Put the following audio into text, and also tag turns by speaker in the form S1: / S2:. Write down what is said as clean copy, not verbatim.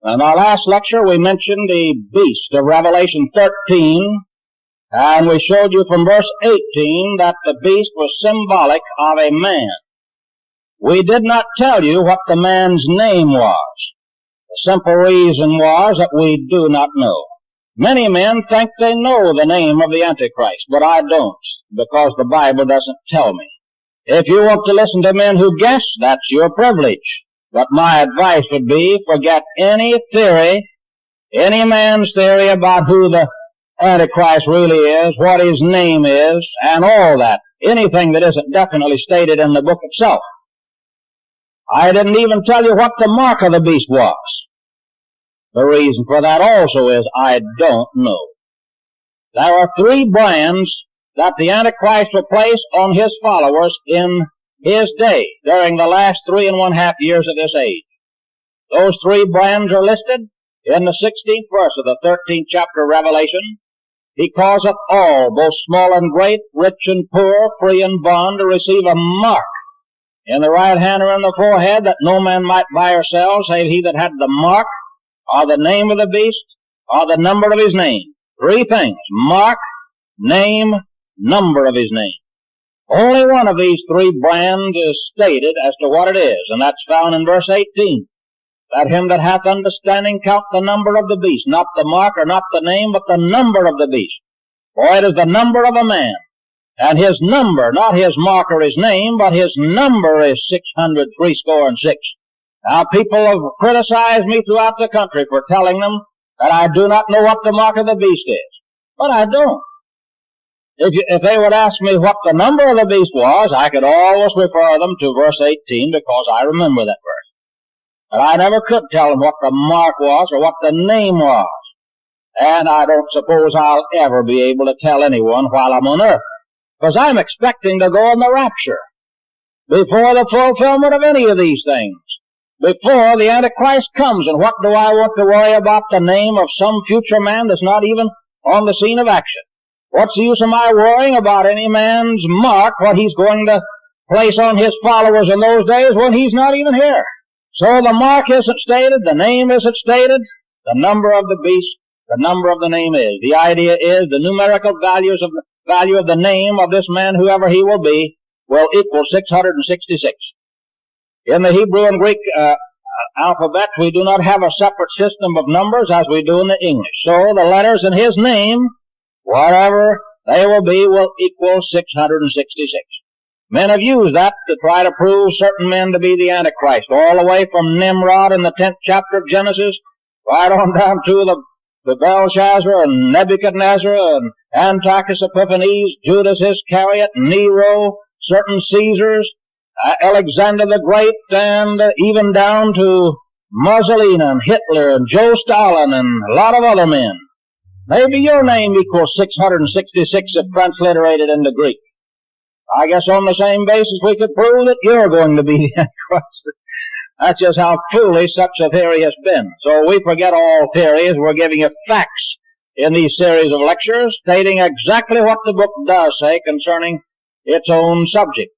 S1: In our last lecture, we mentioned the beast of Revelation 13, and we showed you from verse 18 that the beast was symbolic of a man. We did not tell you what the man's name was. The simple reason was that we do not know. Many men think they know the name of the Antichrist, but I don't, because the Bible doesn't tell me. If you want to listen to men who guess, that's your privilege. But my advice would be, forget any theory, any man's theory about who the Antichrist really is, what his name is, and all that. Anything that isn't definitely stated in the book itself. I didn't even tell you what the mark of the beast was. The reason for that also is I don't know. There are 3 brands that the Antichrist will place on his followers in his day, during the last 3.5 years of this age. Those 3 brands are listed in the 16th verse of the 13th chapter of Revelation. He causeth all, both small and great, rich and poor, free and bond, to receive a mark in the right hand or in the forehead, that no man might buy or sell, save he that had the mark, or the name of the beast, or the number of his name. 3 things: mark, name, number of his name. Only one of these 3 brands is stated as to what it is, and that's found in verse 18. That him that hath understanding count the number of the beast, not the mark or not the name, but the number of the beast. For it is the number of a man, and his number, not his mark or his name, but his number is 666. Now, people have criticized me throughout the country for telling them that I do not know what the mark of the beast is. But I don't. If they would ask me what the number of the beast was, I could always refer them to verse 18, because I remember that verse. But I never could tell them what the mark was or what the name was. And I don't suppose I'll ever be able to tell anyone while I'm on earth, because I'm expecting to go in the rapture before the fulfillment of any of these things, before the Antichrist comes. And what do I want to worry about the name of some future man that's not even on the scene of action? What's the use of my worrying about any man's mark, what he's going to place on his followers in those days when he's not even here? So the mark isn't stated, the name isn't stated, the number of the beast, the number of the name is. The idea is the numerical value of the name of this man, whoever he will be, will equal 666. In the Hebrew and Greek alphabet, we do not have a separate system of numbers as we do in the English. So the letters in his name, whatever they will be, will equal 666. Men have used that to try to prove certain men to be the Antichrist, all the way from Nimrod in the 10th chapter of Genesis, right on down to the Belshazzar and Nebuchadnezzar and Antiochus Epiphanes, Judas Iscariot, Nero, certain Caesars, Alexander the Great, and even down to Mussolini and Hitler and Joe Stalin and a lot of other men. Maybe your name equals 666 if transliterated into Greek. I guess on the same basis we could prove that you're going to be the Antichrist. That's just how foolish such a theory has been. So we forget all theories. We're giving you facts in these series of lectures, stating exactly what the book does say concerning its own subject.